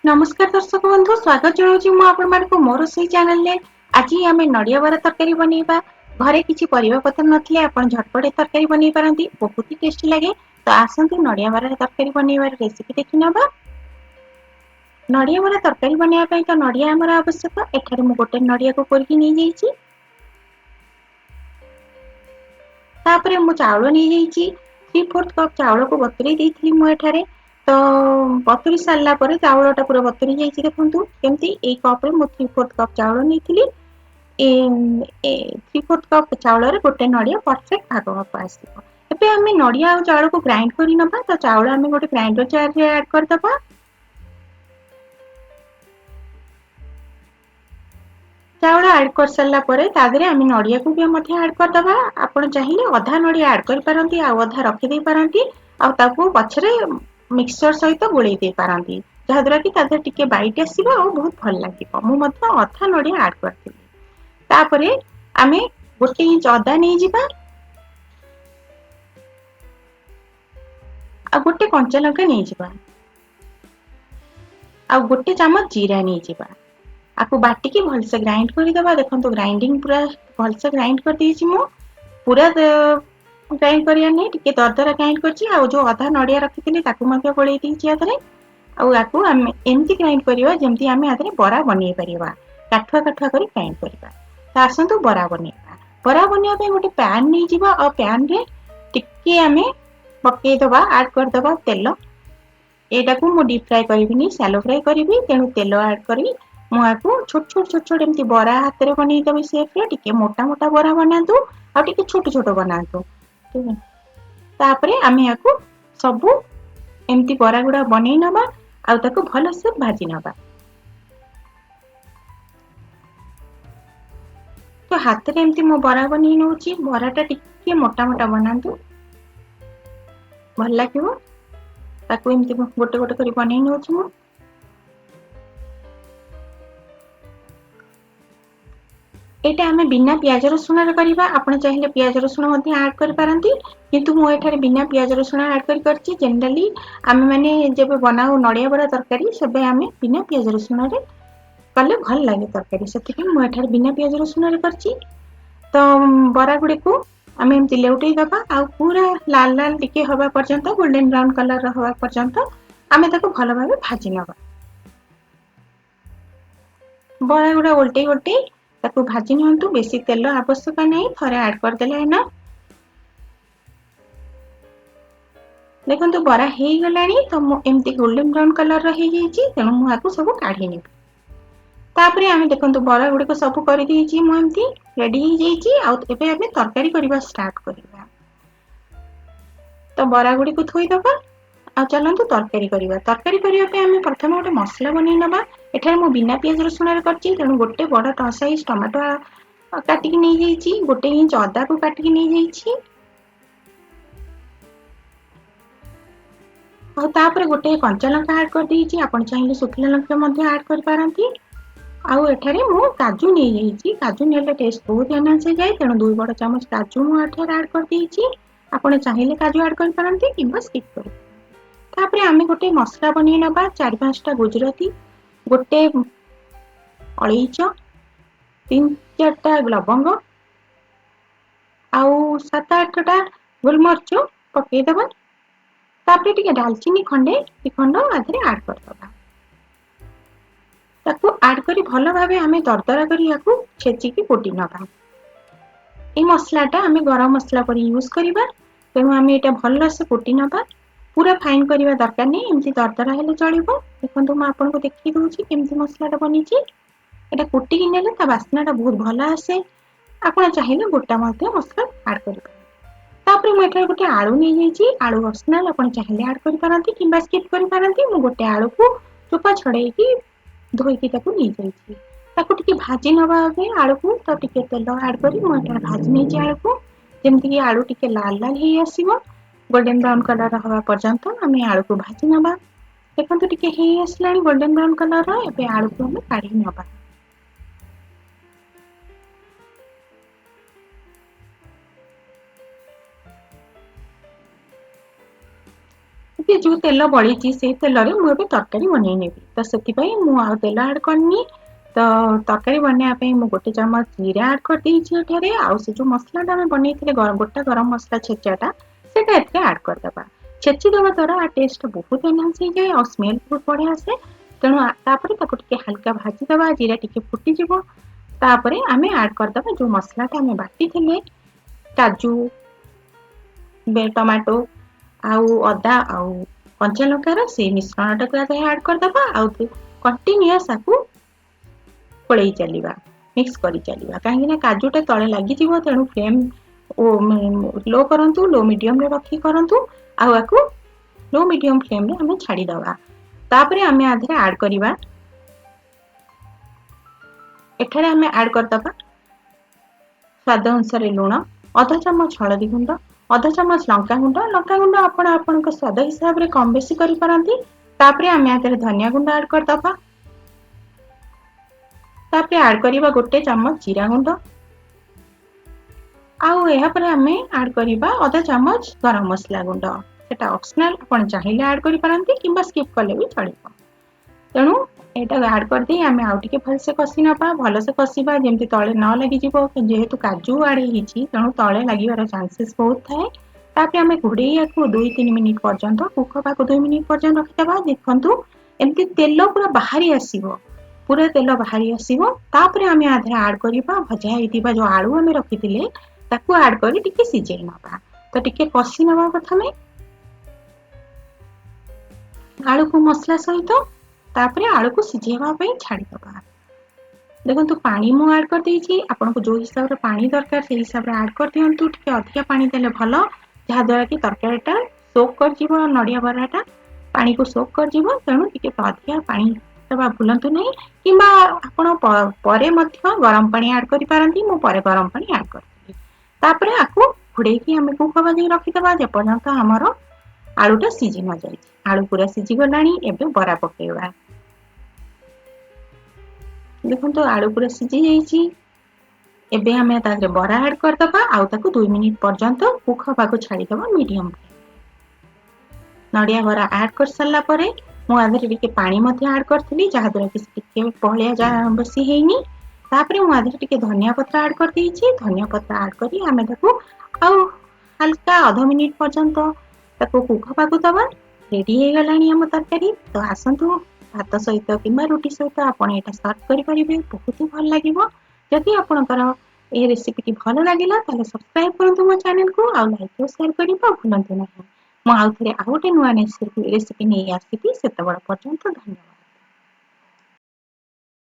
नमस्कार दर्शक बंधु स्वागत जनाऊँ मु आपण मानक मोर रोसई चैनल ने आज आम नड़िया बरा तरकारी बनैबा। घरे किछि परिबा पत्र नथिले आपण झटपट तरकारी बनै पारंती, बहुत ही टेस्टी लगे। तो आसंतु नड़िया बरा तरकारी बनैबार रेसिपी देखि नबा। नड़िया बरा तरकारी बनैबा पई तो नड़िया हमर आवश्यक। एठारे मु गोटे नड़िया को कोरिकी नै जाईची। तापरे मु चावल नै जाईची 3/4 कप चावल को बतुरै देइथिली मु एठारे। तो बतुरी सारा पर चावलटा पूरा बतुरी जाइए देखु केमती ए कप मु 3/4 कप चावल नहीं 3/4 कप चावल गोटे नड़िया परफेक्ट भाग माप आसो। एबे आम नड़िया और चावल को ग्राइंड कर नबा। तो चावल आम गोटे ग्राइंडर जार रे ऐड करदबा। चावल ऐड कर सारा पर तादरे आम नड़िया को भी मध्य ऐड करदबा। आपण चाहिए अधा नड़िया ऐड कर पारंती आ अधा रखि दे पारंती आ ताकू पछरे मिक्सचर सहित गोळै दे पारंती, जहाद्वारा कि तादर टिके बाइट आसीबो आ बहुत भल लागिबो। मु मध्य अधा नड़िया ऐड करथिली। तापरे आमे गोटे इंच अदा नै जिबा आ गोटे कंचा लंका नै जिबा आ गोटे चामच जीरा नै जिबा। आपको बाटिकी भलसे ग्राइंड करदबा। देखो ग्राइंडिंग पूरा भलसे ग्राइंड कर देछि मु। पूरा ग्राइंड करिया नै टिके दरदरा ग्राइंड करछि आ जो अधा नड़िया रखिथिली ताकू मध्य गोळै देछि आथरे। आ याकू आम एमती ग्राइंड करिवा जेमती आमे आथरे बरा बनै परिबा। काठुआ काठुआ करी ग्राइंड करिबा। त आसंतु बरा बनेबा। बरा बनेबा पे गोटे पैन नै जिबा आ पैन रे टिके आमे पक्कै दबा ऐड कर दबा तेल। एटा को मु डीप फ्राई करिबिनी, शैलो फ्राई करिवि। तेणु तेल ऐड करी मु याकू छोट छोट एमती बरा हाथ रे बनै दबि शेप रे। टिके मोटा मोटा बरा बनातु आ टिके छोट छोट बनातु। तापरे आमे याकू सबु एमती बरा गुडा बनै नबा आ ताको भल से भाजी नबा। तो हाथ रे एमती मो बरा बनै नउची। बराटा टिके मोटा मोटा बनातु भल लागिवो। ताको एमती गोटे गोटे करी बनै नउची मु। एटा आमे बिना प्याज रसुण रे करिबा। आपण चाहिले प्याज रसुण मध्ये ऐड कर पारंती, किंतु मु एठारे बिना प्याज रसुण ऐड करछि। जनरली आमे माने जेबे बनाऊ नड़िया बरा तरकारी सेबे आमे बिना प्याज रसुण रे कले भल लागे तरकारी। सेति मु एठारे बिना प्याज रसुण रे करछि। तो बरा गुडी को आमे एमती लेउटै दबा आ पूरा लाल लाल टिके हवा पर्यंत गोल्डन ब्राउन कलर हवा पर्यंत आमे ताको भल भाबे भाजी नबा। बरा गुडा उल्टै उल्टै ताको भाजी नियंतु। बेसी तेल आवश्यक नहीं, थरे ऐड कर देले है ना। देखंतु बरा हे गलानी। तो मु एमती गोल्डन ब्राउन कलर रो हे जाईची। तेणु मु आकु सब काढी नेबी। तापरे आमे देखंतु बरा गुडी को सब करि देइची मु एमती रेडी हे जाईची। आ एबे आमे तरकारी करिबा स्टार्ट करिबा। तो बरा गुडी को थोई दबा आ चलंतु तरकारी करिबा। तरकारी करिबा पे आमे प्रथमे गोटे मसला बनै नबा। एठारे मु बिना प्याज रसुण रे करछि। तेणु गोटे बड़ साइज टमाटो काटिकी नै जाईची। गोटे इंच अदा को काटिकी नै जाईची। आ तापरे गोटे कंचा लंका ऐड कर देइची। आपण चाहिले सुखिला लंका मध्ये ऐड कर पारंती। आउ एठारे मु काजू नै जाईची। काजू नेले टेस्ट बहुत एनहांस हो जाए। तेणु 2 बड़ चामच काजू मु एठारे ऐड कर देइची। आपण चाहिले काजू ऐड कर पारंती किंबा स्किप कर। तापरे आमे गोटे मसला बनै नबा। 4-5 टा गुजराती, गोटे अलैच, 3-4 टा लवंग आउ 7-8 टा गोलमरिच पकै दबा। तापरे टिके दालचीनी खंडे इ खंड आधरे ऐड कर दबा। ताकू ऐड करी भल भाबे आमे दरदरा करी याकू छेचिकी कोटी नबा। ए मसलाटा आमे गरम मसला पर यूज करिबा। तेणु आमे एटा भल से कोटी नबा। पूरा फाइन करिबा दरकार नै, एमती दरदरा हेले चलिबो। देखंतु म आपनको देखि दोछि केमती मसलाटा बनिछि। एटा कोटी कि नेले ता बास्नाटा बहुत भल आसे। आपण चाहिले गोटा मध्ये मसला ऐड करिबा। तापरे मु एठारे गोटे आलू नै जाईची। आलू ऑप्शनल, आपण चाहिले ऐड करि पारंती किंबा स्किप करि पारंती। मु गोटे आलू को चोपा छडैकी धोईकी ताकू नै जाईची। ताकू टिके भाजी नबा आगे आलू को। तो टिके तेल ऐड करी मु एठारे भाजी नेछि आलू को। जेमति कि आलू टिके लाल लाल हे आसीबो। गोल्डन ब्राउन कलर हवा पर्यंत आमे आलू को भाजी नबा। देखंतु टिके हे आसलानी गोल्डन ब्राउन कलर रो। एबे आलू को आमे काढी नबा। जो तेल बड़ी से तेल मुझे तरकारी बनई नेबी तो से मुझे तेल आड करनी तो तरकारी बनवाई मुझे गोटे चमच जीरा आड कर देठी आउ से जो मसलाटा आम बनई गोटा गरम मसला छेचाटा से आड करदे छेचीदे द्वारा टेस्ट बहुत एनहांस हो जाए और स्मेल बहुत बढ़िया आसे तेणु टे हल्का भाजीदे जीरा टी फुटीज तापर आम आड करदे जो मसलाटा आम बाटी काजू टमाटो आउ अदा आउ कंचा लंकार से मिश्रणटा को आड करदे कंटिन्यूअस आपको कोड़े चलवा मिक्स कर चलवा कहीं काजूटा तले लगी तेणु फ्लेम लो करूँ लो मीडियम रखी करूँ आपको लो मीडियम फ्लेम रे हमें छाड़ीदवा तापर आम आधे आड करवा एठारे आम आड करदे स्वाद अनुसार लुण अधा चामच हलदी गुंड अधा चामच लंका गुंड आपण स्वाद हिसाब से कम बेसी करें तापर आम आधे धनिया गुंड आड करदे तापर आड करवा गोटे चामच जीरा गुंड आपर आम आड करवा अधा चामच गरम मसला गुंड सेटा ऑप्शनल आपण चाहिए आड करें कि स्किप कले भी चलो तेणु यहाँ आड करदे आम आउ टे भलसे कषि नवा भलसे कषा जमी तले न लगी जेहेतु काजू आड तेणु तले लगे चांसेस बहुत थाए तापर आम घोड़े को 2-3 मिनिट पर्यंत कुक पाक 2 मिनिट पर्यंत रखिदे देखु एमती तेल पूरा बाहरी आसो पूरा तेल बाहरी आसो तापर आम आधे आड करवा भजा होता जो आलू आम रखी आड कर सिझे नवा तो टिके कषि नवा प्रथम आलू को मसला सहित तापर आलू को सिझेवाई छाड़ीदवा देखो पानी मु आड कर देछि आपनको जो हिसाब रे पानी दरकार से हिसाब रे आड कर दियंतु टिके अधिका पानी देले भलो जहा द्वारा कि तरकारीटा सोक कर जीवो नडिया बराटा पानी को सोक कर जीवो तेणु टिके अधिका पानी दबा भूलंतु नहीं किंबा आपण परे मध्य गरम पानी आड करि पारंती मु परे गरम पानी आड करथि तापर आकु घुड़े की हमें कुक बाजी रखिदबा जे पर्यंत हमर आलूटा सिझी न जाय आलू पूरा सिझी गलानी एबे बरा पकेवा देखो आलू पूरा सिझी जाइए एबे हमें ताकरे बरा ऐड करदबा आउ ताकू 2 मिनिट पर्यंत कुक हबाकू छाड़ीदबा मीडियम नडिया बरा ऐड कर सारला परे मु आधे टिके पानी मध्य ऐड करथिली जहा द्वारा कि टिके पहलिया जा बसी हेनी तापरे मु आधे टिके धनिया पत्र ऐड कर देछि धनिया पत्र ऐड करी हमें ताकू आउ हल्का आधा मिनिट पर्यंत ताकू कुक हबाकू दबा रेडी हे गलानी हम तरकारी तो आसंतु भात सहित कि रुटी सहित आप सर्व करेंगे बहुत ही भल लगे जदि आपंकर ये रेसिपी भल लगे सब्सक्राइब करूँ मो चैनल को आउ लाइक और शेयर करने भूलु ना मुझे आउ थे आउ गोटे नुआ रेसिपी नहीं आसी से पर्यंत धन्यवाद।